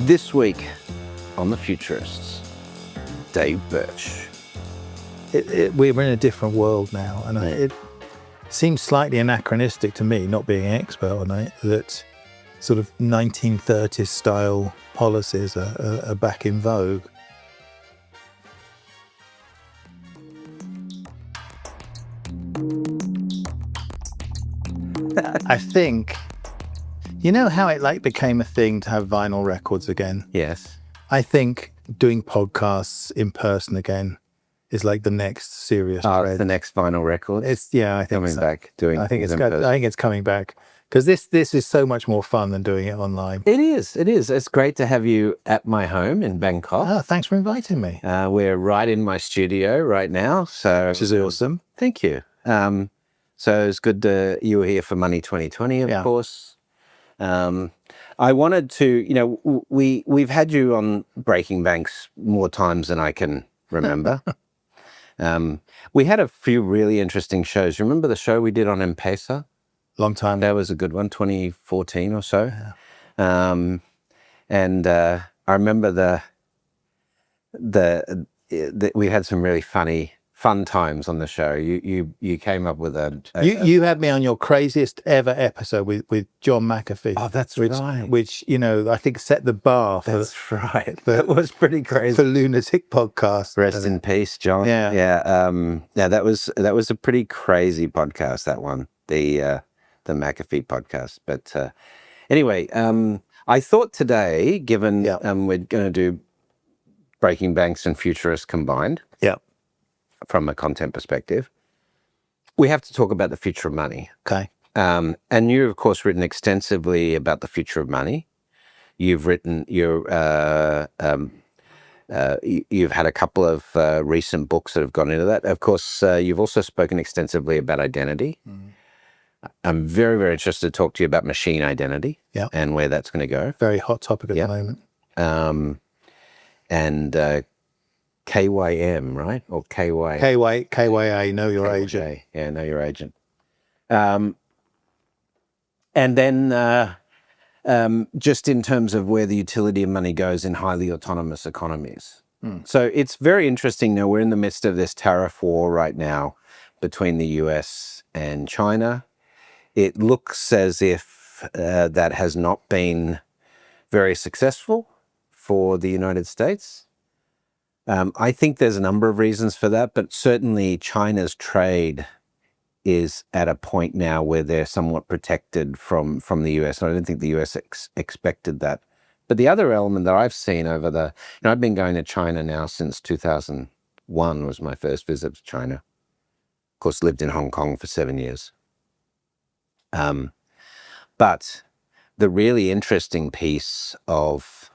This week on the Futurists, Dave Birch. We're in a different world now, and it seems slightly anachronistic to me, not being an expert on it, that sort of 1930s style policies are back in vogue. I think, you know how it became a thing to have vinyl records again? Yes. I think doing podcasts in person again is like the next serious trend. The next vinyl record. I think coming so. back doing. I think it's coming back because this is so much more fun than doing it online. It is. It's great to have you at my home in Bangkok. Oh, thanks for inviting me. We're right in my studio right now, so Which is awesome. Thank you. So it's good you were here for Money 2020, of course. I wanted to, we've had you on Breaking Banks more times than I can remember. We had a few really interesting shows. Remember the show we did on M-Pesa? Long time. That was a good one, 2014 or so. Yeah. I remember we had some really fun times on the show. You came up with you had me on your craziest ever episode with John McAfee. Oh, that's right. Which I think set the bar for. That's right. That was pretty crazy. For lunatic podcast. Rest in peace, John. Yeah. That was a pretty crazy podcast, that one. The McAfee podcast. But anyway, I thought today, given we're going to do Breaking Banks and Futurists combined. Yeah. From a content perspective, we have to talk about the future of money. Okay. And you've, of course, written extensively about the future of money. You've written you've had a couple of recent books that have gone into that. Of course, you've also spoken extensively about identity. Mm. I'm very, very interested to talk to you about machine identity and where that's going to go. Very hot topic at the moment. And KYM, right? Or KY? KYA, Know Your Agent. Yeah, Know Your Agent. And then just in terms of where the utility of money goes in highly autonomous economies. Mm. So it's very interesting now. We're in the midst of this tariff war right now between the US and China. It looks as if that has not been very successful for the United States. I think there's a number of reasons for that, but certainly China's trade is at a point now where they're somewhat protected from the US. And I don't think the US expected that. But the other element that I've seen over I've been going to China now since 2001 was my first visit to China. Of course, lived in Hong Kong for 7 years. But the really interesting piece of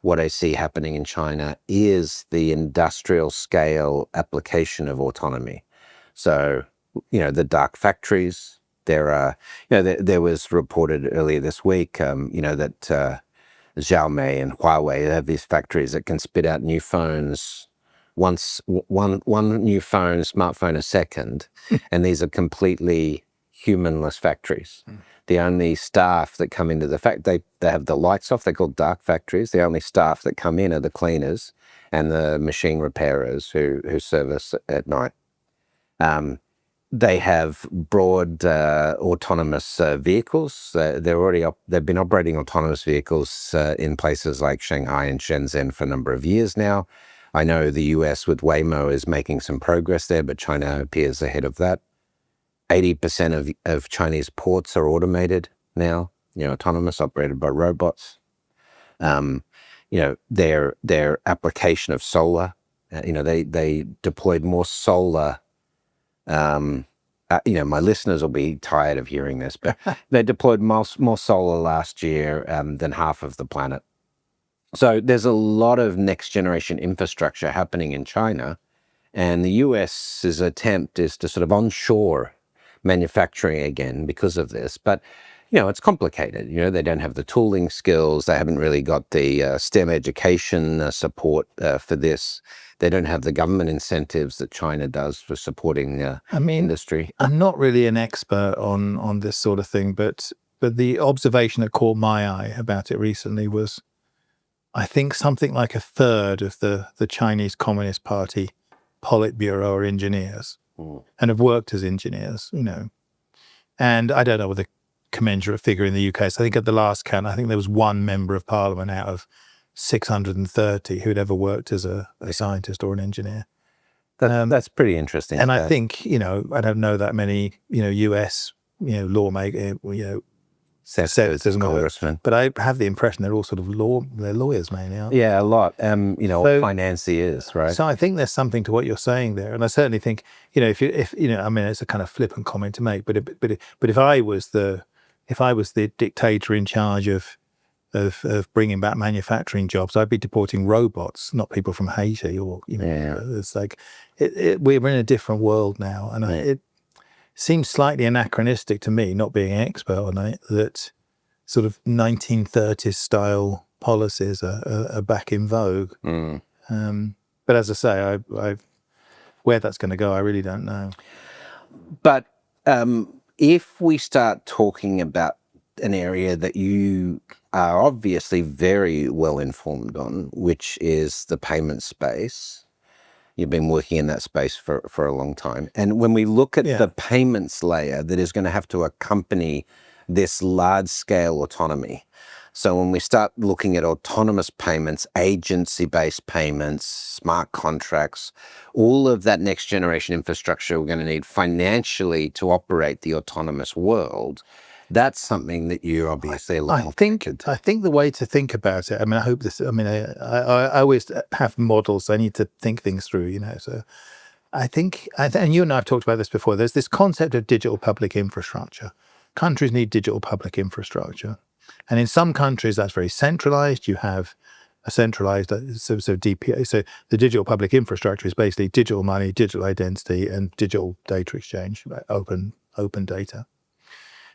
what I see happening in China is the industrial scale application of autonomy. So, the dark factories, there are, there was reported earlier this week, that Xiaomi and Huawei have these factories that can spit out new phones, one new smartphone a second, and these are completely humanless factories. Mm. The only staff that come into the factory, they have the lights off, they're called dark factories. The only staff that come in are the cleaners and the machine repairers who service at night. They have broad autonomous vehicles. They've been operating autonomous vehicles in places like Shanghai and Shenzhen for a number of years now. I know the US with Waymo is making some progress there, but China appears ahead of that. 80% of Chinese ports are automated now, autonomous, operated by robots. Their application of solar, they deployed more solar. My listeners will be tired of hearing this, but they deployed more solar last year than half of the planet. So there's a lot of next generation infrastructure happening in China, and the US's attempt is to sort of onshore manufacturing again because of this. But, it's complicated. They don't have the tooling skills. They haven't really got the STEM education support for this. They don't have the government incentives that China does for supporting the industry. I'm not really an expert on this sort of thing, but the observation that caught my eye about it recently was I think something like a third of the Chinese Communist Party Politburo are engineers and have worked as engineers, And I don't know what the commensurate figure in the UK. So I think at the last count, I think there was one member of parliament out of 630 who'd ever worked as a scientist or an engineer. That's pretty interesting. And I think, I don't know that many, US, lawmakers, Senators, congressmen. but I have the impression they're all sort of they're lawyers mainly, aren't they? Yeah, a lot. Financiers, right? So I think there's something to what you're saying there, and I certainly think, if I mean, it's a kind of flippant comment to make, but if I was the dictator in charge of bringing back manufacturing jobs, I'd be deporting robots, not people from Haiti or It's like we're in a different world now, and it seems slightly anachronistic to me, not being an expert on it, that sort of 1930s style policies are back in vogue. But as I say, where that's going to go, I really don't know. But if we start talking about an area that you are obviously very well informed on, which is the payment space. You've been working in that space for a long time. And when we look at the payments layer that is going to have to accompany this large-scale autonomy, so when we start looking at autonomous payments, agency-based payments, smart contracts, all of that next generation infrastructure we're going to need financially to operate the autonomous world, that's something that you're obviously I think the way to think about it, I always have models. I need to think things through, So I think, and you and I have talked about this before, there's this concept of digital public infrastructure. Countries need digital public infrastructure. And in some countries, that's very centralized. You have a centralized, so DPA. So the digital public infrastructure is basically digital money, digital identity, and digital data exchange, open data.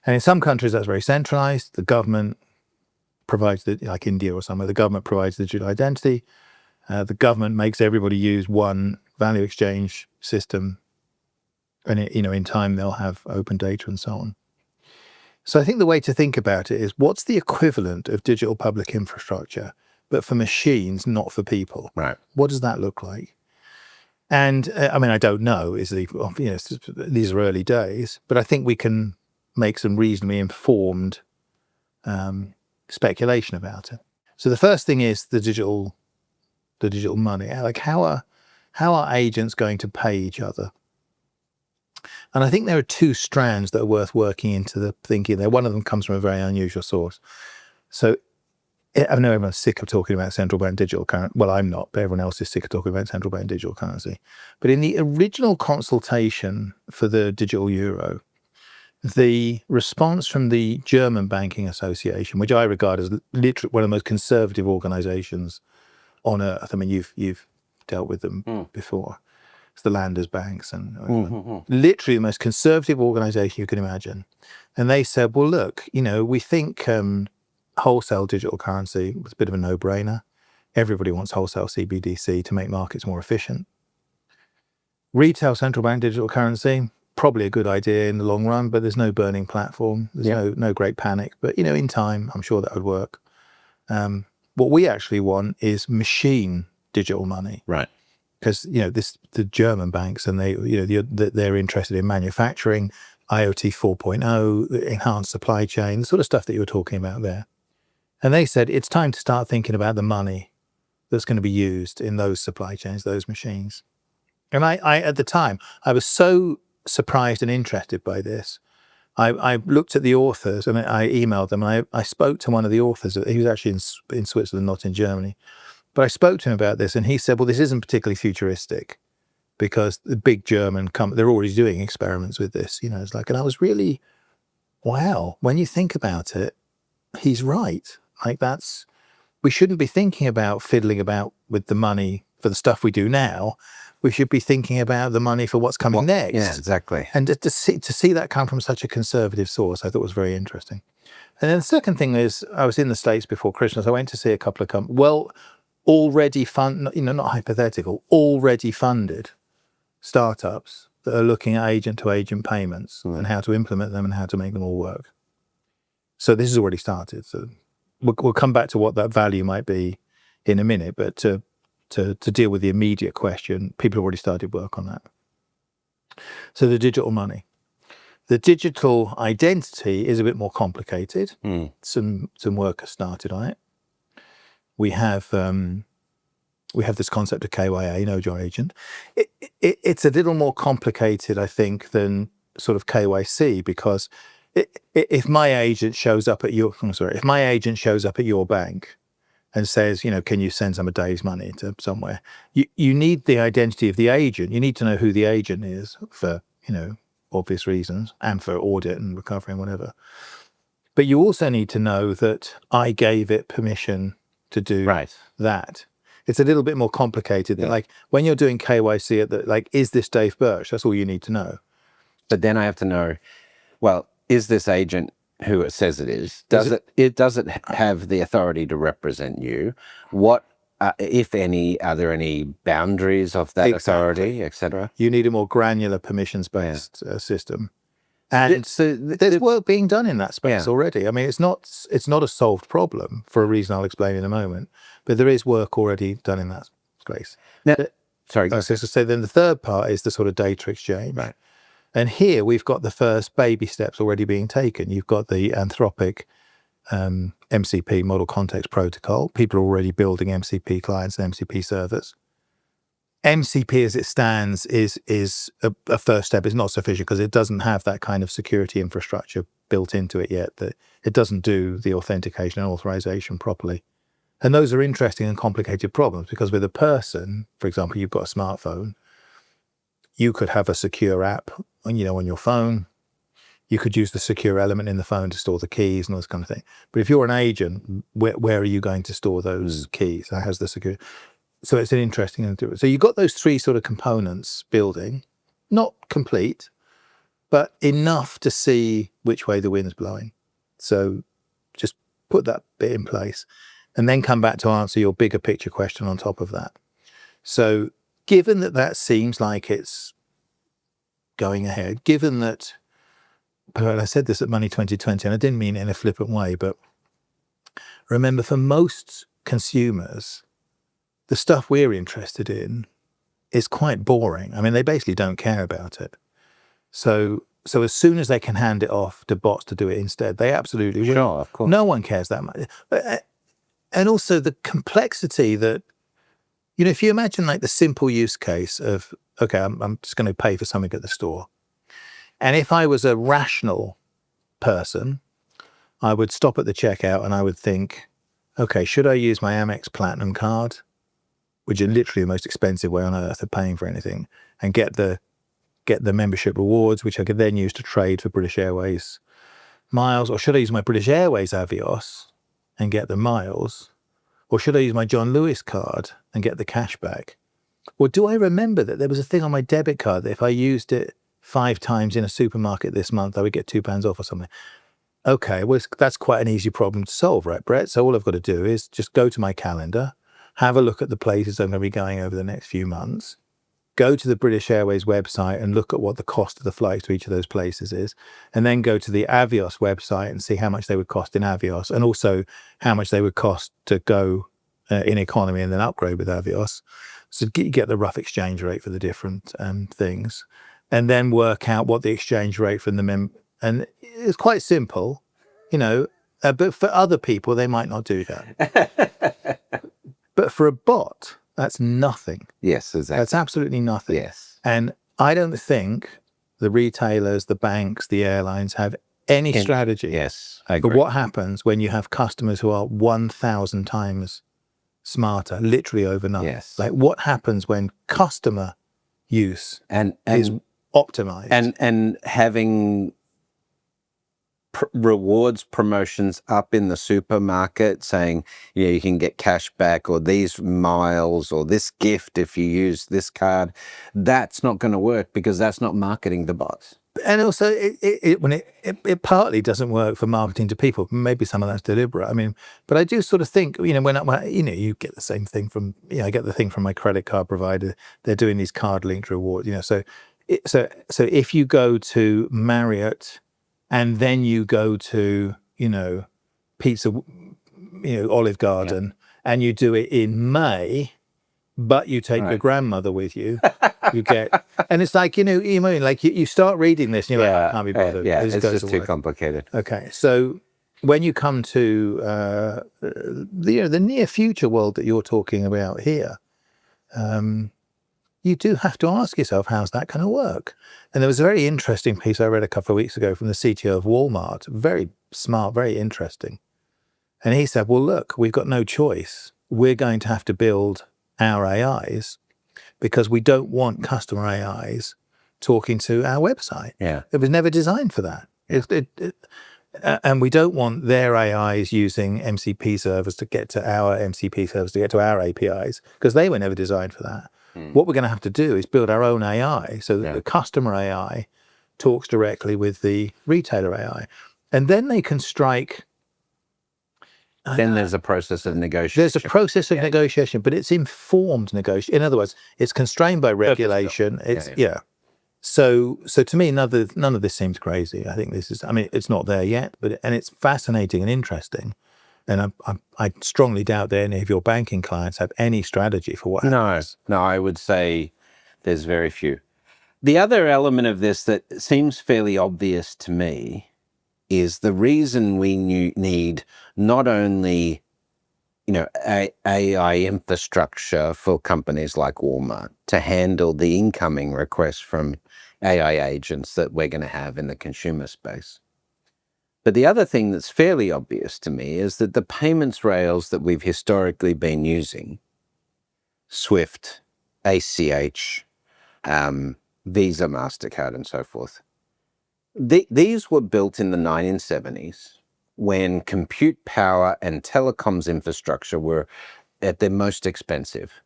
And in some countries, that's very centralized. The government provides, like India or somewhere, the government provides the digital identity. The government makes everybody use one value exchange system. And, in time, they'll have open data and so on. So I think the way to think about it is, what's the equivalent of digital public infrastructure, but for machines, not for people? Right. What does that look like? And I don't know. These are early days, but I think we can make some reasonably informed speculation about it. So the first thing is the digital money. Like how are agents going to pay each other? And I think there are two strands that are worth working into the thinking there. One of them comes from a very unusual source. So I know everyone's sick of talking about central bank digital currency. Well, I'm not, but everyone else is sick of talking about central bank digital currency. But in the original consultation for the digital euro, the response from the German Banking Association, which I regard as literally one of the most conservative organizations on earth. I mean, you've dealt with them before. It's the Landesbanks and literally the most conservative organization you can imagine. And they said, well, look, we think wholesale digital currency was a bit of a no-brainer. Everybody wants wholesale CBDC to make markets more efficient. Retail central bank digital currency, probably a good idea in the long run, but there's no burning platform. There's no great panic. But, in time, I'm sure that would work. What we actually want is machine digital money. Right. Because, the German banks, and they're interested in manufacturing, IoT 4.0, enhanced supply chain, the sort of stuff that you were talking about there. And they said, it's time to start thinking about the money that's going to be used in those supply chains, those machines. And I at the time, I was so surprised and interested by this. I looked at the authors and I emailed them. And I spoke to one of the authors. He was actually in Switzerland, not in Germany. But I spoke to him about this, and he said, well, this isn't particularly futuristic because the big German they're already doing experiments with this. It's like, and I was really, wow, when you think about it, he's right. Like we shouldn't be thinking about fiddling about with the money for the stuff we do now. We should be thinking about the money for what's coming next. Yeah, exactly. And to see that come from such a conservative source, I thought was very interesting. And then the second thing is, I was in the States before Christmas. I went to see a couple of companies, already not hypothetical, already funded startups that are looking at agent-to-agent payments and how to implement them and how to make them all work. So this has already started. So we'll come back to what that value might be in a minute, but to deal with the immediate question, people have already started work on that. So the digital money. The digital identity is a bit more complicated. Some work has started on it. We have this concept of KYA, Know Your Agent. It's a little more complicated, I think, than sort of KYC, because if my agent shows up at your bank and says, can you send some of Dave's money to somewhere, you need the identity of the agent. You need to know who the agent is for, obvious reasons, and for audit and recovery and whatever. But you also need to know that I gave it permission to do that. It's a little bit more complicated than like when you're doing KYC is this Dave Birch? That's all you need to know. But then I have to know, well, is this agent who it says it is? Does it have the authority to represent you? What, if any, are there any boundaries of that authority, etc.? You need a more granular permissions-based system. And there's work being done in that space already. I mean, it's not a solved problem for a reason I'll explain in a moment, but there is work already done in that space. Now, So then the third part is the sort of data exchange. Right. And here we've got the first baby steps already being taken. You've got the Anthropic MCP, Model Context Protocol. People are already building MCP clients and MCP servers. MCP as it stands is a first step. It's not sufficient because it doesn't have that kind of security infrastructure built into it yet, that it doesn't do the authentication and authorization properly. And those are interesting and complicated problems, because with a person, for example, you've got a smartphone, you could have a secure app on your phone. You could use the secure element in the phone to store the keys and all this kind of thing. But if you're an agent, where are you going to store those keys? That has the secure. So it's an interesting thing. So you've got those three sort of components building, not complete, but enough to see which way the wind's blowing. So just put that bit in place and then come back to answer your bigger picture question on top of that. So given that seems like it's going ahead, given that, but I said this at Money 2020, and I didn't mean it in a flippant way, but remember, for most consumers, the stuff we're interested in is quite boring. I mean, they basically don't care about it. So as soon as they can hand it off to bots to do it instead, they absolutely will. Sure, of course. No one cares that much. And also the complexity that, if you imagine like the simple use case of, okay, I'm just going to pay for something at the store. And if I was a rational person, I would stop at the checkout and I would think, okay, should I use my Amex Platinum card, which is literally the most expensive way on earth of paying for anything, and get the membership rewards, which I could then use to trade for British Airways miles? Or should I use my British Airways Avios and get the miles? Or should I use my John Lewis card and get the cash back? Or do I remember that there was a thing on my debit card that if I used it 5 times in a supermarket this month, I would get £2 off or something? Okay, well, that's quite an easy problem to solve, right, Brett? So all I've got to do is just go to my calendar, have a look at the places I'm going to be going over the next few months, go to the British Airways website and look at what the cost of the flights to each of those places is, and then go to the Avios website and see how much they would cost in Avios, and also how much they would cost to go in economy and then upgrade with Avios. So you get the rough exchange rate for the different things, and then work out what the exchange rate from the and it's quite simple, but for other people, they might not do that. But for a bot, that's nothing. Yes, exactly. That's absolutely nothing. Yes. And I don't think the retailers, the banks, the airlines have any strategy. Yes, I agree. But what happens when you have customers who are 1,000 times smarter, literally overnight? Yes. Like, what happens when customer use is optimized? And having rewards promotions up in the supermarket saying, you can get cash back, or these miles, or this gift if you use this card, that's not going to work because that's not marketing the bots. And also, it partly doesn't work for marketing to people. Maybe some of that's deliberate. I mean, but I do sort of think, when you get the same thing from, I get the thing from my credit card provider. They're doing these card linked rewards. So if you go to Marriott and then you go to, Pizza Olive Garden, and you do it in May, but you take your grandmother with you, you get, and it's like, you mean, like you start reading this and you're like, I can't be bothered. Yeah, This it's goes just too away. complicated. Okay, so when you come to the near future world that you're talking about here, you do have to ask yourself, how's that going to work? And there was a very interesting piece I read a couple of weeks ago from the CTO of Walmart, very smart, very interesting. And he said, well, look, we've got no choice. We're going to have to build our AIs because we don't want customer AIs talking to our website. Yeah. It was never designed for that. And we don't want their AIs using MCP servers to get to our MCP servers, to get to our APIs, because they were never designed for that. What we're going to have to do is build our own AI so that the customer AI talks directly with the retailer AI. And then they can strike. Then there's a process of negotiation. There's a process of negotiation, but it's informed negotiation. In other words, it's constrained by regulation. So to me, none of this seems crazy. I think this is, it's not there yet, and it's fascinating and interesting. And I strongly doubt that any of your banking clients have any strategy for what happens. No, I would say there's very few. The other element of this that seems fairly obvious to me is the reason we need not only, AI infrastructure for companies like Walmart to handle the incoming requests from AI agents that we're going to have in the consumer space. But the other thing that's fairly obvious to me is that the payments rails that we've historically been using, SWIFT, ACH, Visa, MasterCard, and so forth, these were built in the 1970s when compute power and telecoms infrastructure were at their most expensive.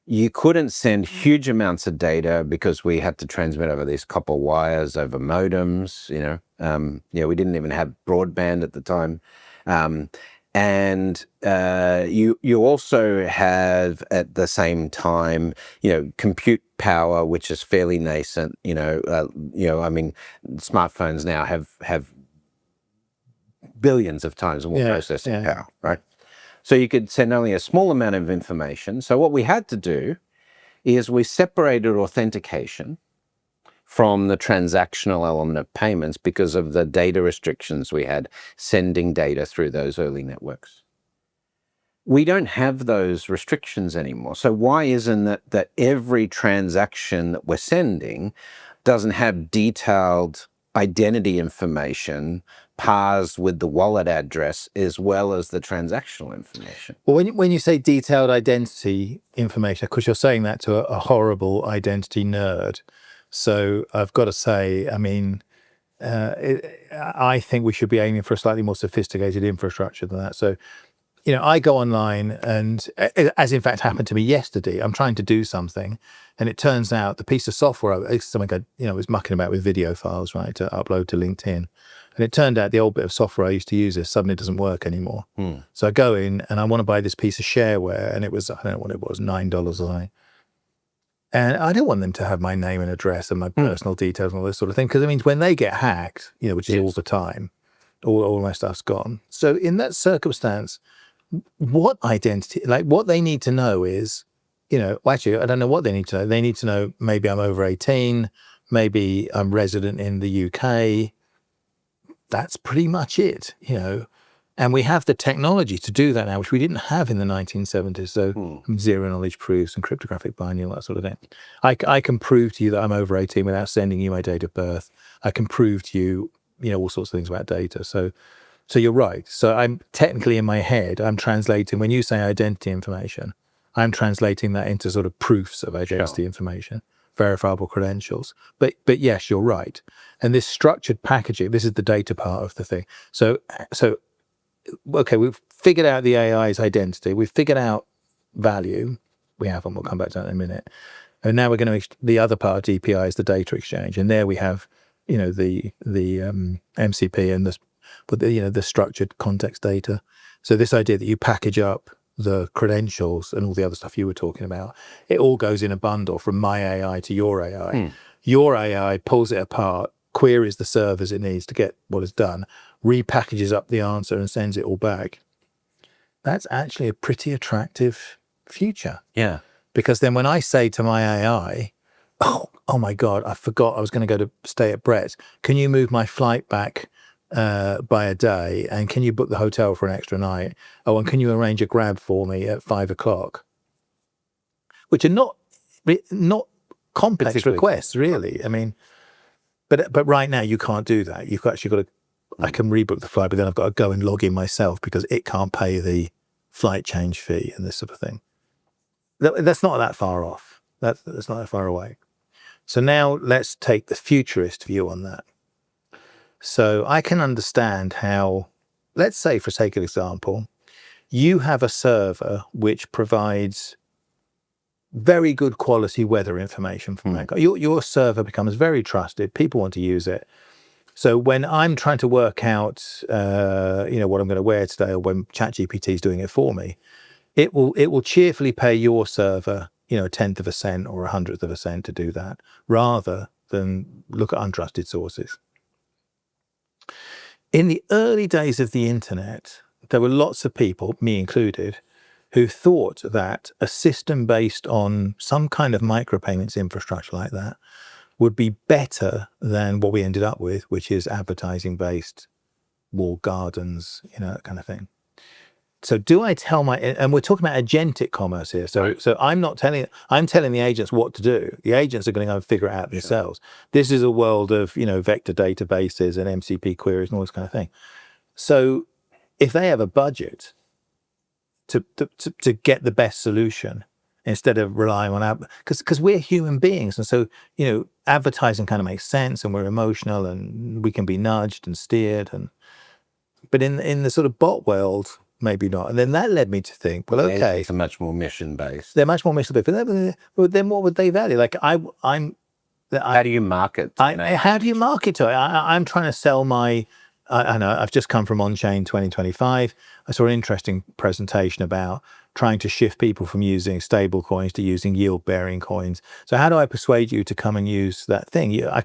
You couldn't send huge amounts of data because we had to transmit over these copper wires, over modems, we didn't even have broadband at the time. You also have at the same time, compute power, which is fairly nascent. Smartphones now have billions of times more processing power, right? So you could send only a small amount of information. So what we had to do is we separated authentication from the transactional element of payments because of the data restrictions we had sending data through those early networks. We don't have those restrictions anymore. So why isn't it that every transaction that we're sending doesn't have detailed identity information parsed with the wallet address as well as the transactional information? Well, when you say detailed identity information, of course, you're saying that to a horrible identity nerd. So I've got to say, I think we should be aiming for a slightly more sophisticated infrastructure than that. So, I go online and, as in fact happened to me yesterday, I'm trying to do something and it turns out the piece of software, something I was mucking about with video files, right, to upload to LinkedIn. And it turned out the old bit of software I used to use suddenly doesn't work anymore. So I go in and I want to buy this piece of shareware and it was, I don't know what it was, $9 or something. And I don't want them to have my name and address and my personal details and all this sort of thing, because it means when they get hacked, which is all the time, all my stuff's gone. So in that circumstance, what identity, like what they need to know is, actually, I don't know what they need to know. They need to know maybe I'm over 18, maybe I'm resident in the UK. That's pretty much it, And we have the technology to do that now, which we didn't have in the 1970s. So zero knowledge proofs and cryptographic binding, all that sort of thing. I can prove to you that I'm over 18 without sending you my date of birth. I can prove to you, all sorts of things about data. So you're right. So I'm technically in my head, I'm translating, when you say identity information, I'm translating that into sort of proofs of identity information, verifiable credentials. But yes, you're right. And this structured packaging, this is the data part of the thing. So okay, we've figured out the AI's identity. We've figured out value. We haven't. We'll come back to that in a minute. And now we're going to, the other part of DPI is the data exchange. And there we have, the MCP and the structured context data. So this idea that you package up the credentials and all the other stuff you were talking about, it all goes in a bundle from my AI to your AI. Your AI pulls it apart, queries the servers it needs to get what is done, repackages up the answer and sends it all back. that's actually a pretty attractive future. Yeah. Because then when I say to my AI, oh my God, I forgot I was going to go to stay at Brett's. Can you move my flight back by a day? And can you book the hotel for an extra night? Oh, and can you arrange a grab for me at 5:00? Which are not complex requests, really. I mean, but right now you can't do that. You've actually got to, I can rebook the flight, but then I've got to go and log in myself because it can't pay the flight change fee and this sort of thing. That's not that far off. That's not that far away. So now let's take the futurist view on that. So I can understand how, let's say for sake of example, you have a server which provides very good quality weather information from that. Your server becomes very trusted. People want to use it. So when I'm trying to work out, what I'm going to wear today, or when ChatGPT is doing it for me, it will cheerfully pay your server, a tenth of a cent or 100th of a cent to do that, rather than look at untrusted sources. In the early days of the internet, there were lots of people, me included, who thought that a system based on some kind of micropayments infrastructure like that would be better than what we ended up with, which is advertising-based walled gardens, that kind of thing. So do I tell and we're talking about agentic commerce here. So right. So I'm telling the agents what to do. The agents are going to go and figure it out themselves. Sure. This is a world of, vector databases and MCP queries and all this kind of thing. So if they have a budget to get the best solution instead of relying on because we're human beings, and so advertising kind of makes sense, and we're emotional, and we can be nudged and steered, but in the sort of bot world, maybe not. And then that led me to think, well, okay, it's much more mission based. They're much more mission based, but then what would they value? Like how do you market? How do you market to it? I'm trying to sell my. I know I've just come from On-Chain 2025. I saw an interesting presentation about trying to shift people from using stable coins to using yield-bearing coins. So how do I persuade you to come and use that thing? I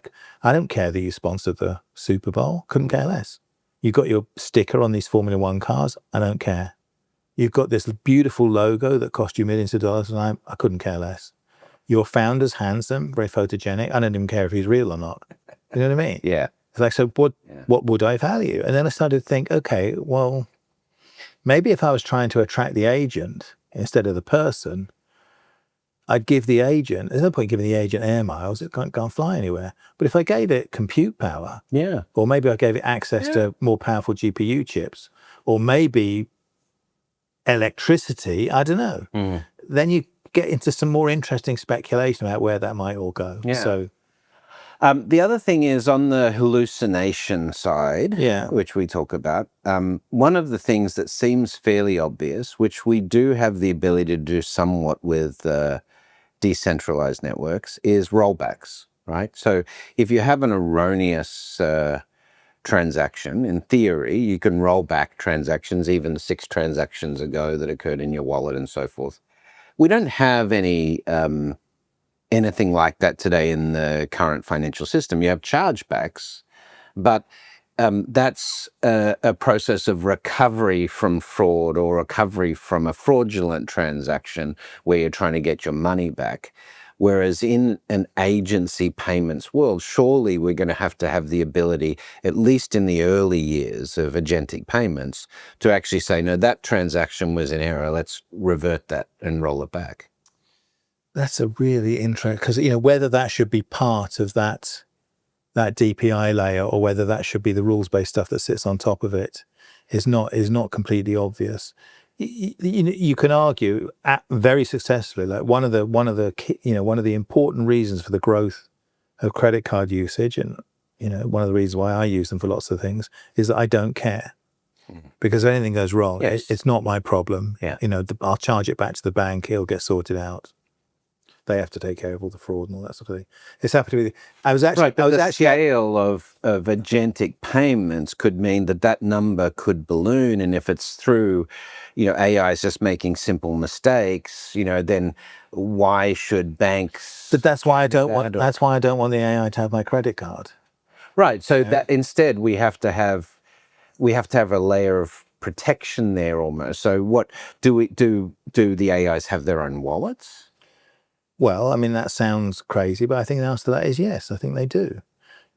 don't care that you sponsor the Super Bowl. Couldn't care less. You've got your sticker on these Formula One cars. I don't care. You've got this beautiful logo that cost you millions of dollars, and I couldn't care less. Your founder's handsome, very photogenic. I don't even care if he's real or not. You know what I mean? Yeah. It's like, so what would I value? And then I started to think, okay, well, maybe if I was trying to attract the agent instead of the person, I'd give the agent, there's no point giving the agent air miles, it can't fly anywhere. But if I gave it compute power, or maybe I gave it access to more powerful GPU chips, or maybe electricity, I don't know, then you get into some more interesting speculation about where that might all go. Yeah. So the other thing is on the hallucination side, which we talk about, one of the things that seems fairly obvious, which we do have the ability to do somewhat with decentralized networks, is rollbacks, right? So if you have an erroneous transaction, in theory, you can roll back transactions, even 6 transactions ago that occurred in your wallet and so forth. We don't have anything like that today in the current financial system. You have chargebacks, but that's a process of recovery from fraud or recovery from a fraudulent transaction where you're trying to get your money back. Whereas in an agency payments world, surely we're going to have the ability, at least in the early years of agentic payments, to actually say, no, that transaction was in error. Let's revert that and roll it back. That's a really interesting, because whether that should be part of that DPI layer or whether that should be the rules-based stuff that sits on top of it is not completely obvious. You can argue very successfully, like one of the important reasons for the growth of credit card usage, and one of the reasons why I use them for lots of things, is that I don't care. Because if anything goes wrong, it's not my problem. I'll charge it back to the bank, it'll get sorted out. They have to take care of all the fraud and all that sort of thing. It's happened to be. The scale of agentic payments could mean that number could balloon, and if it's through, AI is just making simple mistakes, then why should banks? But that's why I don't want. That's why I don't want the AI to have my credit card. Right. So that instead we have to have a layer of protection there almost. So what do the AIs have their own wallets? Well, I mean, that sounds crazy, but I think the answer to that is yes, I think they do.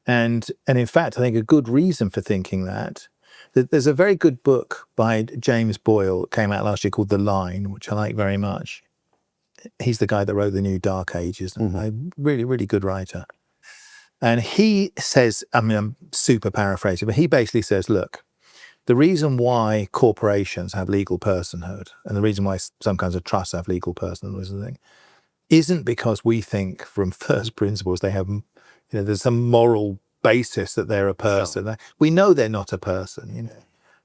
And in fact, I think a good reason for thinking that there's a very good book by James Boyle that came out last year called The Line, which I like very much. He's the guy that wrote The New Dark Ages, and a really, really good writer. And he says, I mean, I'm super paraphrasing, but he basically says, look, the reason why corporations have legal personhood and the reason why some kinds of trusts have legal personhood isn't because we think from first principles they have, there's some moral basis that they're a person. Sure. We know they're not a person,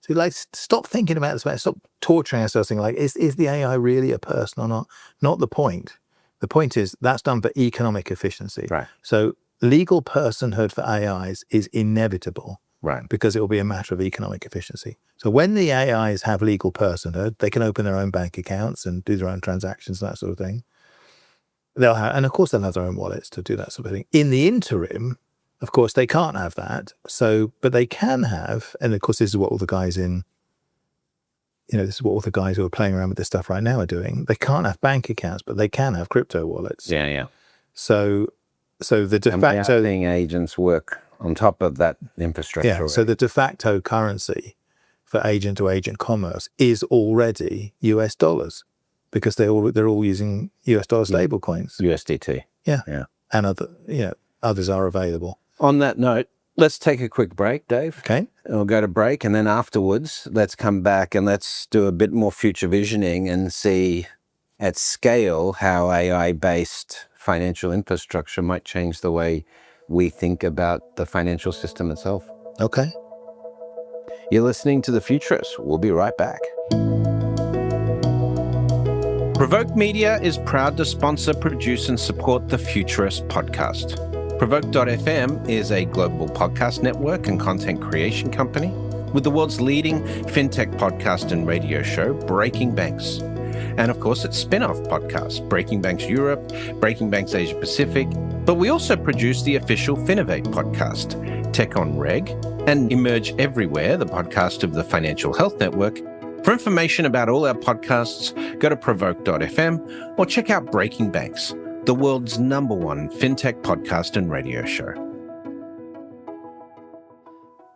So like, stop thinking about this. Stop torturing ourselves thinking like, is the AI really a person or not? Not the point. The point is that's done for economic efficiency. Right. So legal personhood for AIs is inevitable. Right. Because it will be a matter of economic efficiency. So when the AIs have legal personhood, they can open their own bank accounts and do their own transactions and that sort of thing. And of course they'll have their own wallets to do that sort of thing. In the interim, of course, they can't have that. But they can have, and of course this is what all the guys this is what all the guys who are playing around with this stuff right now are doing. They can't have bank accounts, but they can have crypto wallets. Yeah. So the de and we facto are seeing agents work on top of that infrastructure. Yeah. So the de facto currency for agent-to-agent commerce is already US dollars, because they're all using US dollar stable coins. USDT. Yeah. And others are available. On that note, let's take a quick break, Dave. Okay. We'll go to break, and then afterwards, let's come back and let's do a bit more future visioning and see at scale how AI-based financial infrastructure might change the way we think about the financial system itself. Okay. You're listening to The Futurists. We'll be right back. Provoke Media is proud to sponsor, produce, and support the Futurist podcast. Provoke.fm is a global podcast network and content creation company with the world's leading fintech podcast and radio show, Breaking Banks. And of course, its spin-off podcast, Breaking Banks Europe, Breaking Banks Asia Pacific. But we also produce the official Finovate podcast, Tech on Reg, and Emerge Everywhere, the podcast of the Financial Health Network. For information about all our podcasts, go to provoke.fm or check out Breaking Banks, the world's #1 fintech podcast and radio show.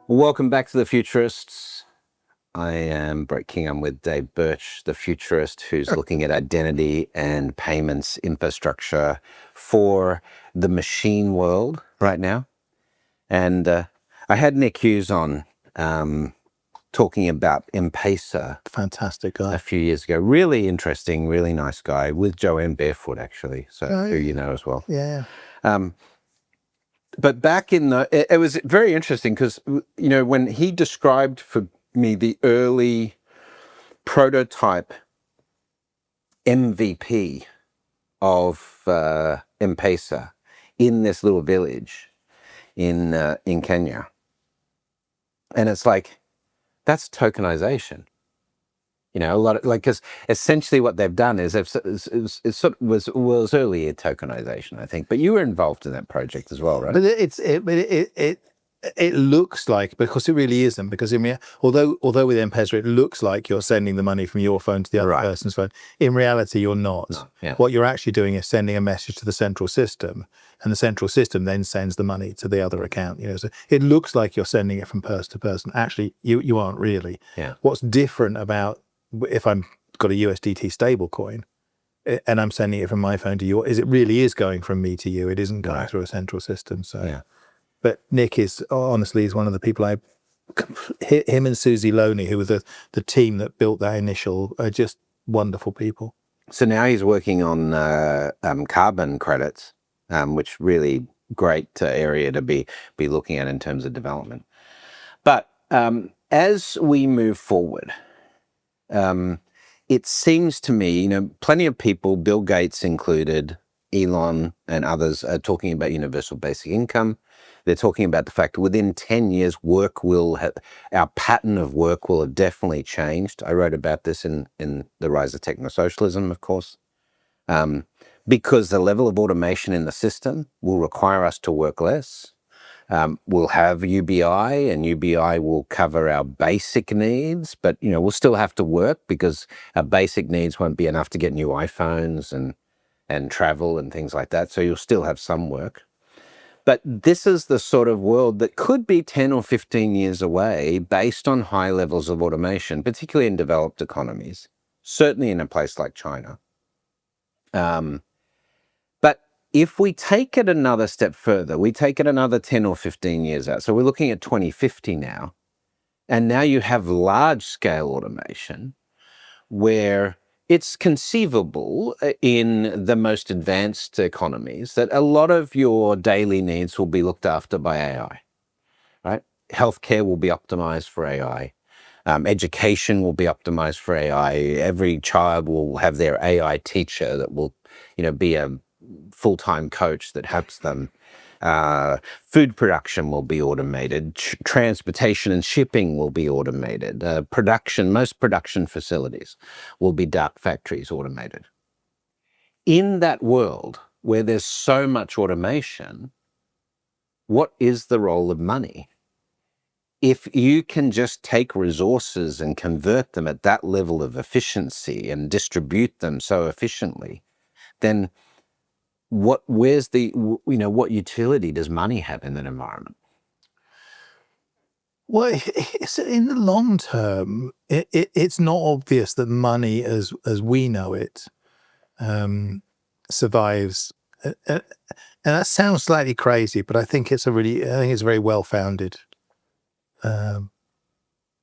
Welcome back to The Futurists. I am Brett King. I'm with Dave Birch, the futurist who's looking at identity and payments infrastructure for the machine world right now. And I had Nick Hughes on talking about M-Pesa. Fantastic guy. A few years ago. Really interesting, really nice guy, with Joanne Barefoot, actually, so who you know as well. Yeah. But back in it was very interesting because, when he described for me the early prototype MVP of M-Pesa in this little village in Kenya. And it's like, that's tokenization. A lot of because essentially what they've done is it sort of was early tokenization, I think. But you were involved in that project as well, right? But it looks like, because it really isn't, because although with M-Pesa it looks like you're sending the money from your phone to the other person's phone, in reality you're not. No, yeah. What you're actually doing is sending a message to the central system, and the central system then sends the money to the other account. So it looks like you're sending it from person to person. Actually, you aren't really. Yeah. What's different about if I'm got a USDT stable coin and I'm sending it from my phone to you, is it really is going from me to you. It isn't going through a central system. So. Yeah. But Nick is one of the people him and Susie Loney, who were the team that built that initial, are just wonderful people. So now he's working on carbon credits, which really great area to be looking at in terms of development. But as we move forward, it seems to me, plenty of people, Bill Gates included, Elon and others, are talking about universal basic income. They're talking about the fact that within 10 years, our pattern of work will have definitely changed. I wrote about this in The Rise of Techno-Socialism, of course, because the level of automation in the system will require us to work less. We'll have UBI, and UBI will cover our basic needs, but we'll still have to work because our basic needs won't be enough to get new iPhones and travel and things like that. So you'll still have some work. But this is the sort of world that could be 10 or 15 years away based on high levels of automation, particularly in developed economies, certainly in a place like China. But if we take it another step further, we take it another 10 or 15 years out. So we're looking at 2050 now. And now you have large-scale automation where it's conceivable in the most advanced economies that a lot of your daily needs will be looked after by AI, right? Healthcare will be optimized for AI. Education will be optimized for AI. Every child will have their AI teacher that will, be a full-time coach that helps them. Food production will be automated. Transportation and shipping will be automated. Most production facilities will be dark factories automated. In that world where there's so much automation, what is the role of money? If you can just take resources and convert them at that level of efficiency and distribute them so efficiently, then what utility does money have in that environment? Well, in the long term, it's not obvious that money, as we know it, survives. And that sounds slightly crazy, but I think it's very well founded. I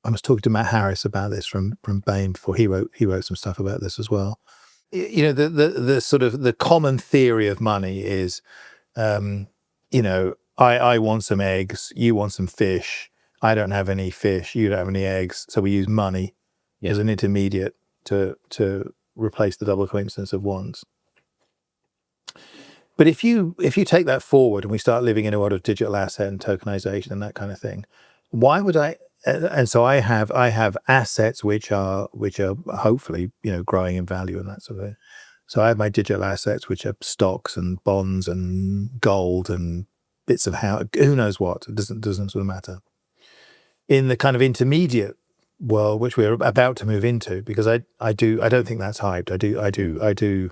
was talking to Matt Harris about this from Bain before. He wrote some stuff about this as well. The sort of the common theory of money is, I want some eggs, you want some fish. I don't have any fish, you don't have any eggs, so we use money as an intermediate to replace the double coincidence of wants. But if you take that forward and we start living in a world of digital asset and tokenization and that kind of thing, why would I? And so I have assets which are hopefully growing in value and that sort of thing. So I have my digital assets which are stocks and bonds and gold and bits of who knows what. It doesn't sort of matter. In the kind of intermediate world which we're about to move into, because I don't think that's hyped. I do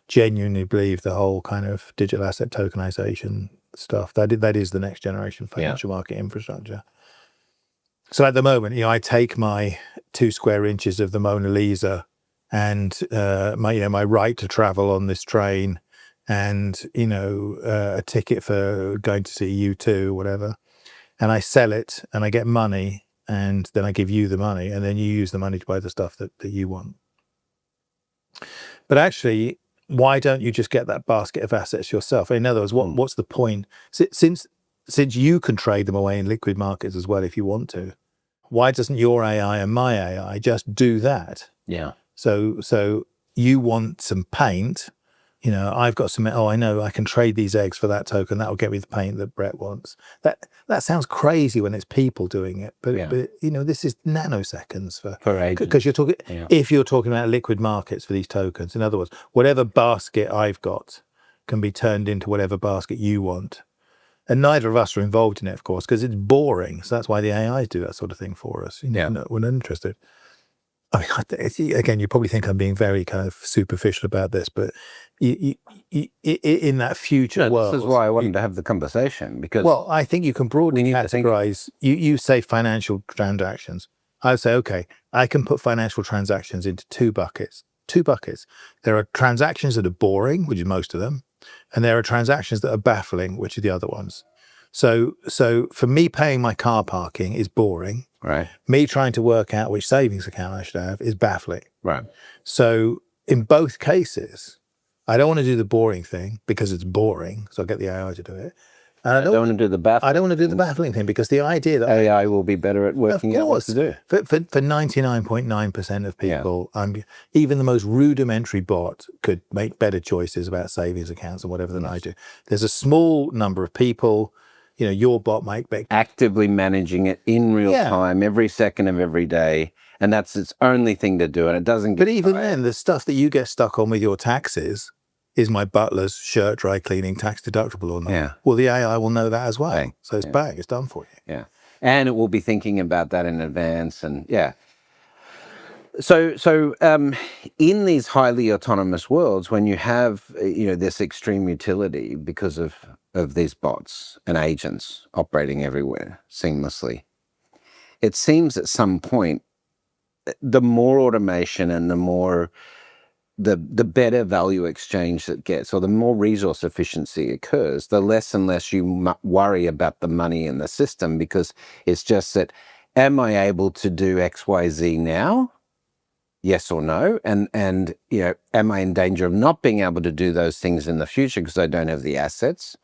genuinely believe the whole kind of digital asset tokenization stuff that is the next generation financial market infrastructure. So at the moment, I take my 2 square inches of the Mona Lisa and my right to travel on this train and a ticket for going to see U2 or whatever, and I sell it and I get money, and then I give you the money, and then you use the money to buy the stuff that you want. But actually, why don't you just get that basket of assets yourself? In other words, what's the point? Since you can trade them away in liquid markets as well if you want to, why doesn't your AI and my AI just do that? Yeah. So you want some paint, I've got some, I know I can trade these eggs for that token, that will get me the paint that Brett wants. That sounds crazy when it's people doing it, but this is nanoseconds for agents. Because if you're talking about liquid markets for these tokens, in other words, whatever basket I've got can be turned into whatever basket you want. And neither of us are involved in it, of course, because it's boring. So that's why the AIs do that sort of thing for us. We're not interested. I mean, again, you probably think I'm being very kind of superficial about this, but in that future world... This is why I wanted to have the conversation, because... Well, I think you can broadly categorize... You say financial transactions. I would say, okay, I can put financial transactions into 2 buckets. 2 buckets. There are transactions that are boring, which is most of them, and there are transactions that are baffling, which are the other ones. So for me, paying my car parking is boring. Right. Me trying to work out which savings account I should have is baffling. Right. So in both cases, I don't want to do the boring thing because it's boring, so I'll get the AI to do it. And I don't want to do the baffling. I don't want to do the baffling thing because the idea that AI will be better at working out what to do. For 99.9% of people, even the most rudimentary bot could make better choices about savings accounts and whatever than I do. There's a small number of people, your bot might be actively managing it in real time, every second of every day, and that's its only thing to do, and it doesn't get But even then, the stuff that you get stuck on with your taxes, is my butler's shirt dry cleaning tax deductible or not? Yeah. Well, the AI will know that as well. Bang. So it's bang, it's done for you. Yeah. And it will be thinking about that in advance. And So in these highly autonomous worlds, when you have, this extreme utility because of these bots and agents operating everywhere seamlessly, it seems at some point, the more automation and the better value exchange that gets, or the more resource efficiency occurs, the less and less you worry about the money in the system, because it's just that, am I able to do X, Y, Z now? Yes or no? And am I in danger of not being able to do those things in the future because I don't have the assets?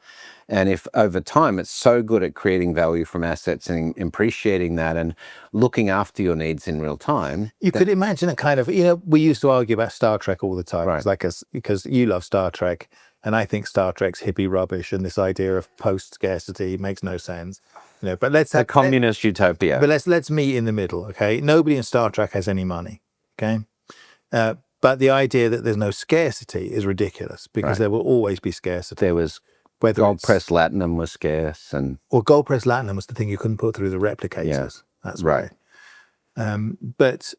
And if over time it's so good at creating value from assets and appreciating that and looking after your needs in real time. You could imagine a kind of, we used to argue about Star Trek all the time. Right. It's like because you love Star Trek and I think Star Trek's hippie rubbish and this idea of post-scarcity makes no sense. But let's have a communist utopia. But let's meet in the middle, okay? Nobody in Star Trek has any money, okay? But the idea that there's no scarcity is ridiculous, because there will always be scarcity. There was gold-pressed latinum was scarce, or gold-pressed latinum was the thing you couldn't put through the replicators. Yeah. That's right. But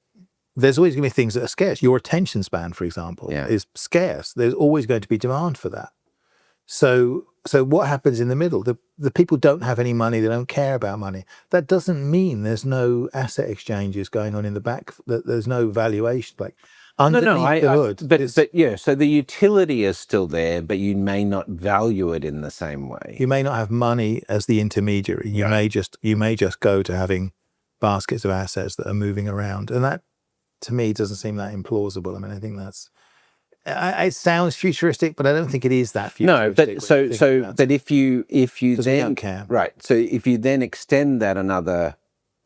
there's always going to be things that are scarce. Your attention span, for example, is scarce. There's always going to be demand for that. So what happens in the middle? The people don't have any money. They don't care about money. That doesn't mean there's no asset exchanges going on in the back. That there's no valuation. Like underneath the hood. So the utility is still there, but you may not value it in the same way. You may not have money as the intermediary. You may just go to having baskets of assets that are moving around, and that, to me, doesn't seem that implausible. I mean, I think that's. It sounds futuristic, but I don't think it is that futuristic. No, but if you then don't care. Right, so if you then extend that another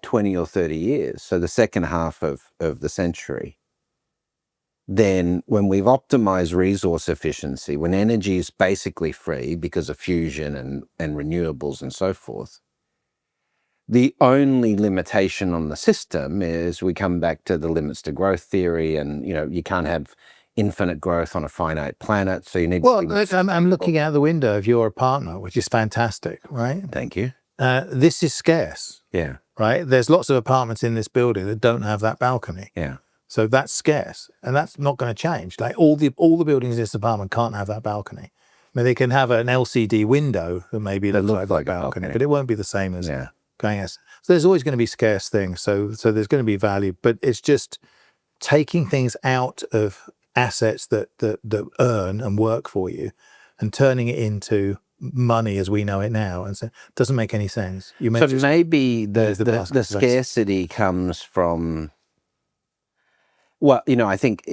20 or 30 years, so the second half of the century, then when we've optimized resource efficiency, when energy is basically free because of fusion and renewables and so forth, the only limitation on the system is we come back to the limits to growth theory, and you can't have infinite growth on a finite planet, so you need. Well, I'm looking out the window of your apartment, which is fantastic, right? Thank you. This is scarce. Yeah. Right. There's lots of apartments in this building that don't have that balcony. Yeah. So that's scarce, and that's not going to change. Like all the buildings in this apartment can't have that balcony. I mean, they can have an LCD window that maybe looks like a balcony, but it won't be the same as going as. So there's always going to be scarce things. So there's going to be value, but it's just taking things out of assets that earn and work for you, and turning it into money as we know it now, and so it doesn't make any sense. Maybe the scarcity comes from. Well, I think,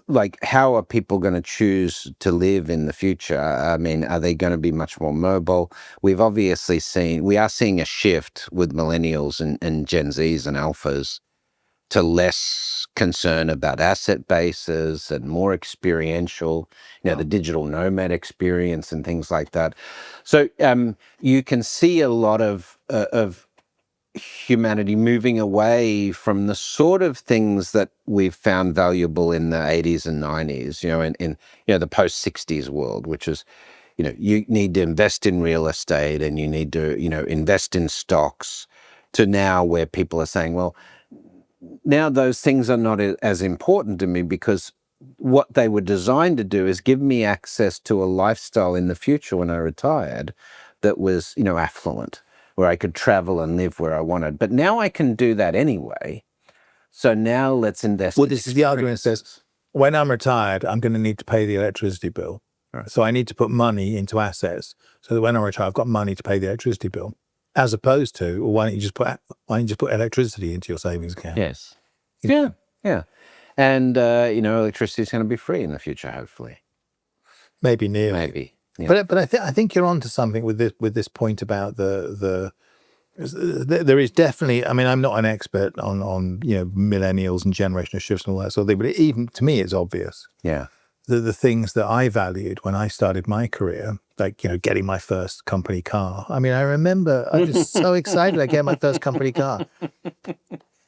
like, how are people going to choose to live in the future? I mean, are they going to be much more mobile? We are seeing a shift with millennials and Gen Zs and alphas to less concern about asset bases and more experiential, the digital nomad experience and things like that. So you can see a lot of humanity moving away from the sort of things that we've found valuable in the 80s and 90s, in the post-60s world, which is, you need to invest in real estate and you need to, invest in stocks, to now where people are saying, well, now those things are not as important to me, because what they were designed to do is give me access to a lifestyle in the future when I retired that was, affluent, where I could travel and live where I wanted. But now I can do that anyway. So now let's invest. Well, this is the argument that says, when I'm retired, I'm going to need to pay the electricity bill. Right. So I need to put money into assets so that when I retire, I've got money to pay the electricity bill. As opposed to, well, why don't you just put electricity into your savings account? Yes. Yeah. And, electricity is going to be free in the future, hopefully. Maybe nearly. Maybe. Yeah. But I think you're onto something with this point about there is definitely, I mean, I'm not an expert on millennials and generational shifts and all that sort of thing, but even to me, it's obvious. Yeah. The things that I valued when I started my career, like, getting my first company car. I mean, I remember I was so excited I get my first company car.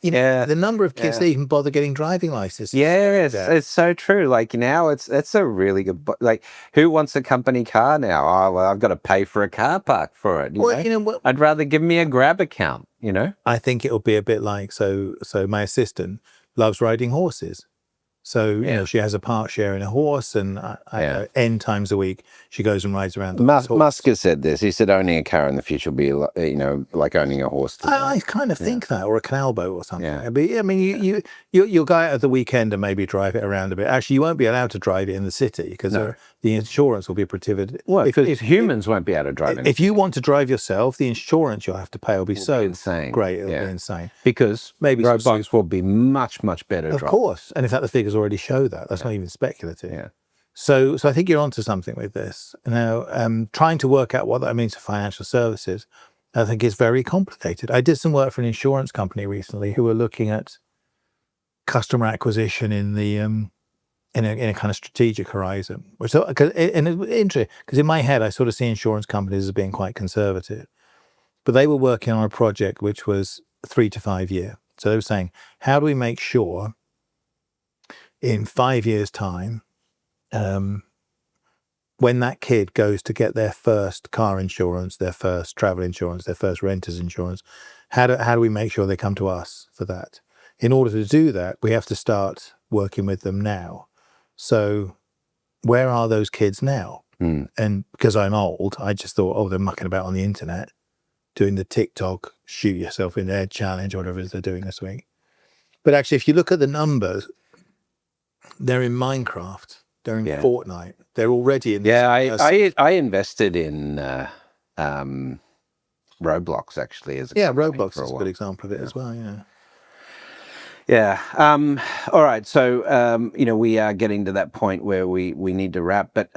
The number of kids that even bother getting driving licenses. It's so true. Like now it's a really good, like who wants a company car now? Oh, well, I've got to pay for a car park for it. I'd rather give me a Grab account, I think it'll be a bit like, so my assistant loves riding horses. So, she has a part share in a horse, and N times a week she goes and rides around. Musk has said this. He said owning a car in the future will be, like owning a horse today. I kind of think that, or a canal boat or something. Yeah. But, I mean, you'll go out at the weekend and maybe drive it around a bit. Actually, you won't be allowed to drive it in the city because the insurance will be prohibited. Well, because humans won't be able to drive it. If you want to drive yourself, the insurance you'll have to pay will be so insane. Great. It'll be insane. Because maybe robots will be much, much better. Of course. And in fact, the figures already show that. That's not even speculative. Yeah. So I think you're onto something with this. Now, trying to work out what that means for financial services, I think is very complicated. I did some work for an insurance company recently who were looking at customer acquisition in the in a kind of strategic horizon. Because in my head, I sort of see insurance companies as being quite conservative, but they were working on a project which was 3 to 5 year. So they were saying, how do we make sure in 5 years' time, when that kid goes to get their first car insurance, their first travel insurance, their first renter's insurance, how do we make sure they come to us for that? In order to do that, we have to start working with them now. So where are those kids now? And because I'm old, I just thought, they're mucking about on the internet, doing the TikTok shoot yourself in the head challenge or whatever it is they're doing this week. But actually, if you look at the numbers, they're in Minecraft. They're in Fortnite. They're already in. I invested in Roblox actually. Roblox is a good example of it as well. Yeah. All right. So we are getting to that point where we need to wrap. But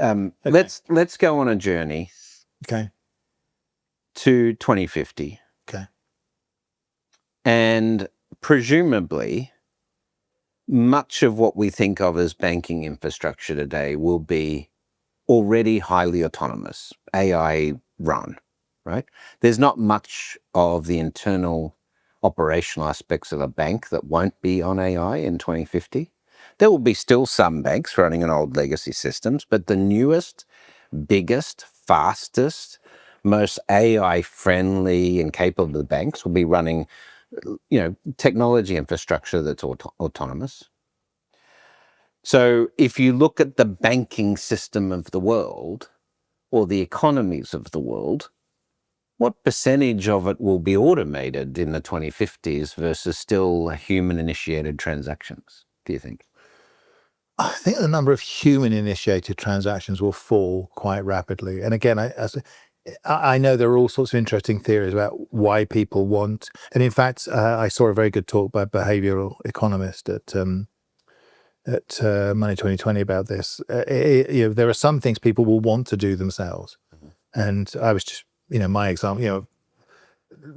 let's go on a journey. Okay. To 2050. Okay. And presumably, much of what we think of as banking infrastructure today will be already highly autonomous, AI run, right? There's not much of the internal operational aspects of a bank that won't be on AI in 2050. There will be still some banks running on old legacy systems, but the newest, biggest, fastest, most AI-friendly and capable banks will be running technology infrastructure that's autonomous. So if you look at the banking system of the world or the economies of the world, what percentage of it will be automated in the 2050s versus still human-initiated transactions, do you think? I think the number of human-initiated transactions will fall quite rapidly. And again, I know there are all sorts of interesting theories about why people want, and in fact, I saw a very good talk by a behavioral economist at Money 2020 about this. There are some things people will want to do themselves, and I was just, my example,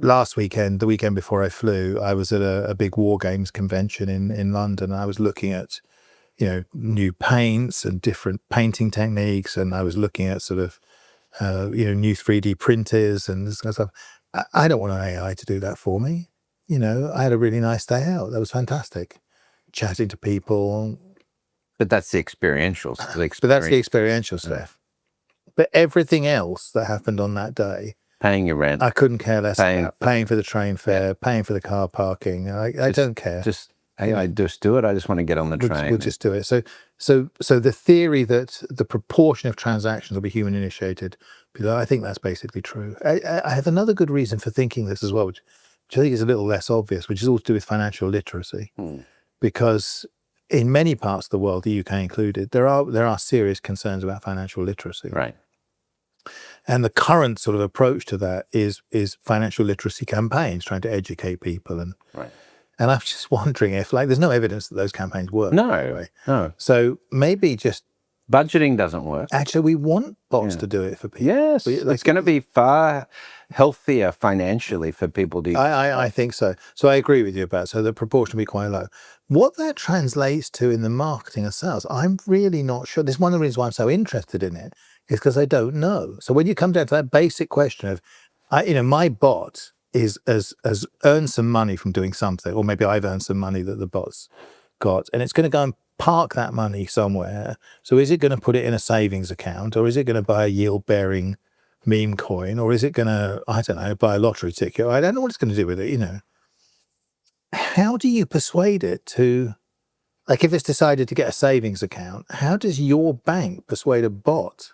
last weekend, the weekend before I flew, I was at a big war games convention in London. And I was looking at, new paints and different painting techniques, and I was looking at sort of new 3D printers and this kind of stuff. I don't want an AI to do that for me. I had a really nice day out. That was fantastic. Chatting to people. But that's the experiential stuff. But that's the experiential stuff. But everything else that happened on that day, paying your rent, I couldn't care less about. Paying for the train fare, paying for the car parking. I don't care. I just do it. I just want to get on the train. We'll just do it. So the theory that the proportion of transactions will be human initiated, I think that's basically true. I have another good reason for thinking this as well, which I think is a little less obvious, which is all to do with financial literacy. Because in many parts of the world, the UK included, there are serious concerns about financial literacy. Right. And the current sort of approach to that is financial literacy campaigns, trying to educate people. And I'm just wondering if, there's no evidence that those campaigns work. No. So maybe just budgeting doesn't work. Actually, we want bots to do it for people. Yes, it's going to be far healthier financially for people to. I think so. So I agree with you about. So the proportion will be quite low. What that translates to in the marketing and sales, I'm really not sure. This is one of the reasons why I'm so interested in it, is because I don't know. So when you come down to that basic question of, my bot has earned some money from doing something, or maybe I've earned some money that the bot's got, and it's going to go and park that money somewhere. So is it going to put it in a savings account, or is it going to buy a yield-bearing meme coin, or is it going to, I don't know, buy a lottery ticket? I don't know what it's going to do with it, How do you persuade it to, like, if it's decided to get a savings account, how does your bank persuade a bot?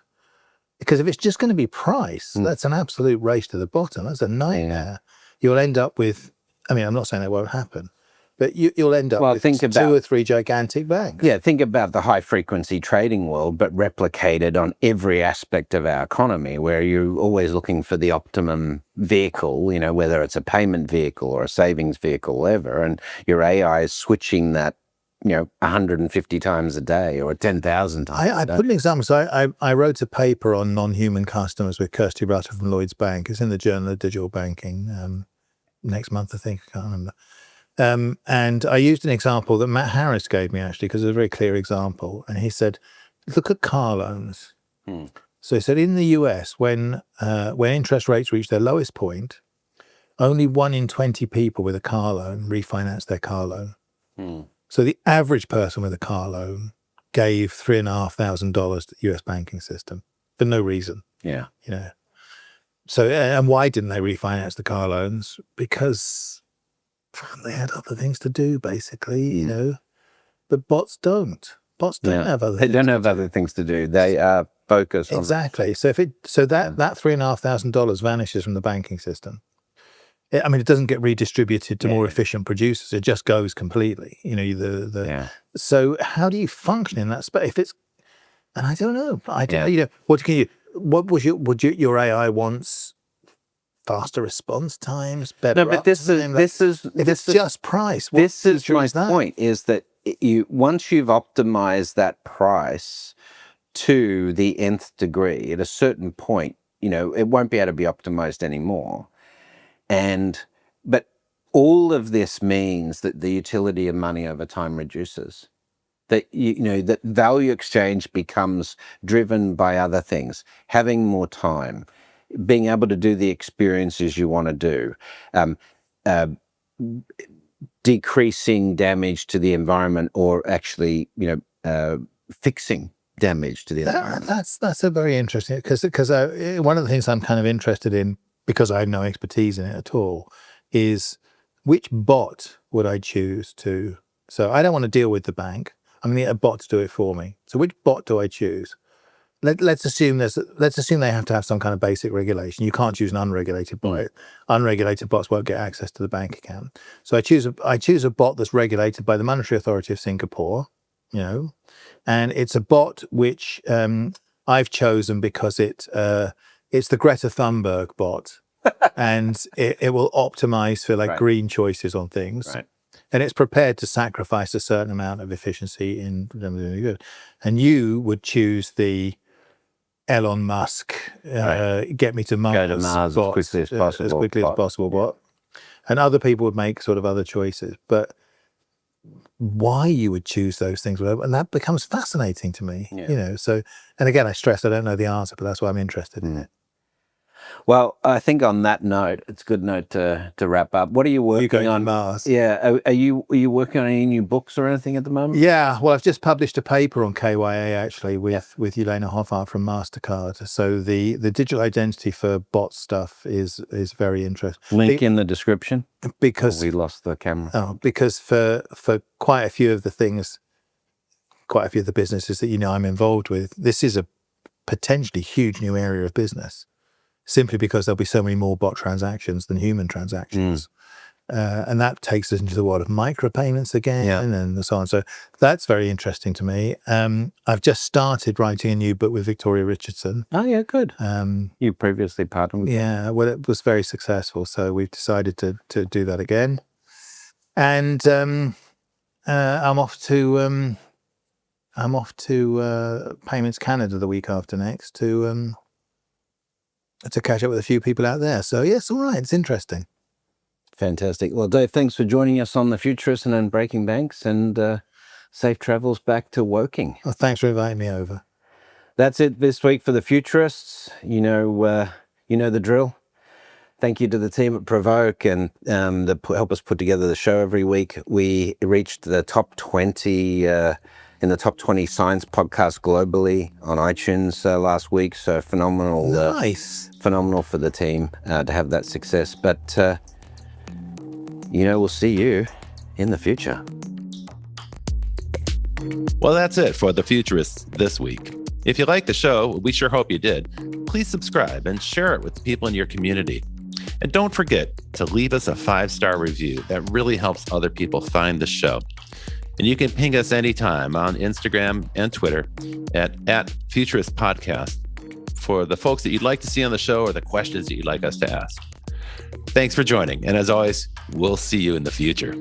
Because if it's just going to be price, that's an absolute race to the bottom. That's a nightmare. You'll end up with, I mean, I'm not saying that won't happen, but you'll end up with two or three gigantic banks. Yeah, think about the high-frequency trading world, but replicated on every aspect of our economy, where you're always looking for the optimum vehicle, whether it's a payment vehicle or a savings vehicle, whatever, and your AI is switching that 150 times a day or 10,000 times. I put an example. So I wrote a paper on non-human customers with Kirsty Rutter from Lloyd's Bank. It's in the Journal of Digital Banking next month, I think. I can't remember. And I used an example that Matt Harris gave me, actually, because it's a very clear example. And he said, look at car loans. So he said, in the US, when interest rates reach their lowest point, only 1 in 20 people with a car loan refinance their car loan. So the average person with a car loan gave $3,500 to the US banking system for no reason. Yeah. So, and why didn't they refinance the car loans? Because they had other things to do, basically, But bots don't. Bots don't have other things. They don't have other things to do. They are focused on. Exactly. So that $3,500 vanishes from the banking system. It doesn't get redistributed to more efficient producers. It just goes completely. So how do you function in that space? If it's, and I don't know. What your AI wants? Faster response times, better. No, but this is just price. This is my point: is that once you've optimized that price to the nth degree, at a certain point, it won't be able to be optimized anymore. But all of this means that the utility of money over time reduces. That that value exchange becomes driven by other things, having more time, being able to do the experiences you want to do, decreasing damage to the environment, or actually, fixing damage to the environment. That's a very interesting, because one of the things I'm kind of interested in, because I have no expertise in it at all, is which bot would I choose to? So I don't want to deal with the bank. I'm going to get a bot to do it for me. So which bot do I choose? Let's assume they have to have some kind of basic regulation. You can't choose an unregulated bot. Unregulated bots won't get access to the bank account. So I choose a bot that's regulated by the Monetary Authority of Singapore, and it's a bot which I've chosen because it's the Greta Thunberg bot, and it will optimize for green choices on things. Right. And it's prepared to sacrifice a certain amount of efficiency in doing good. And you would choose the Elon Musk, get me to Mars, go to Mars bot, as quickly as possible. Bot. And other people would make sort of other choices. But why you would choose those things, and that becomes fascinating to me. So, and again, I stress I don't know the answer, but that's why I'm interested in it. Well, I think on that note, it's a good note to wrap up. What are you working on? Mars. Yeah, are you working on any new books or anything at the moment? Yeah, well, I've just published a paper on KYA, actually, with Yelena Hoffart from MasterCard. So the digital identity for bot stuff is very interesting. Link in the description, because we lost the camera. Oh, because for quite a few of the businesses that I'm involved with, this is a potentially huge new area of business, simply because there'll be so many more bot transactions than human transactions. And that takes us into the world of micropayments again, and so on. So that's very interesting to me. I've just started writing a new book with Victoria Richardson. Oh, yeah, good. You previously partnered with her. Well, it was very successful, so we've decided to do that again. And I'm off to Payments Canada the week after next to catch up with a few people out there. So yes, all right, it's interesting. Fantastic. Well, Dave, thanks for joining us on the Futurists and on Breaking Banks, and safe travels back to Woking. Well, thanks for inviting me over. That's it this week for the Futurists. You know the drill. Thank you to the team at Provoke and that help us put together the show every week. We reached the top 20 in the top 20 science podcasts globally on iTunes last week. So phenomenal. Nice. Phenomenal for the team to have that success. But, we'll see you in the future. Well, that's it for the Futurists this week. If you like the show, we sure hope you did. Please subscribe and share it with the people in your community. And don't forget to leave us a 5-star review. That really helps other people find the show. And you can ping us anytime on Instagram and Twitter at Futurist Podcast for the folks that you'd like to see on the show or the questions that you'd like us to ask. Thanks for joining. And as always, we'll see you in the future.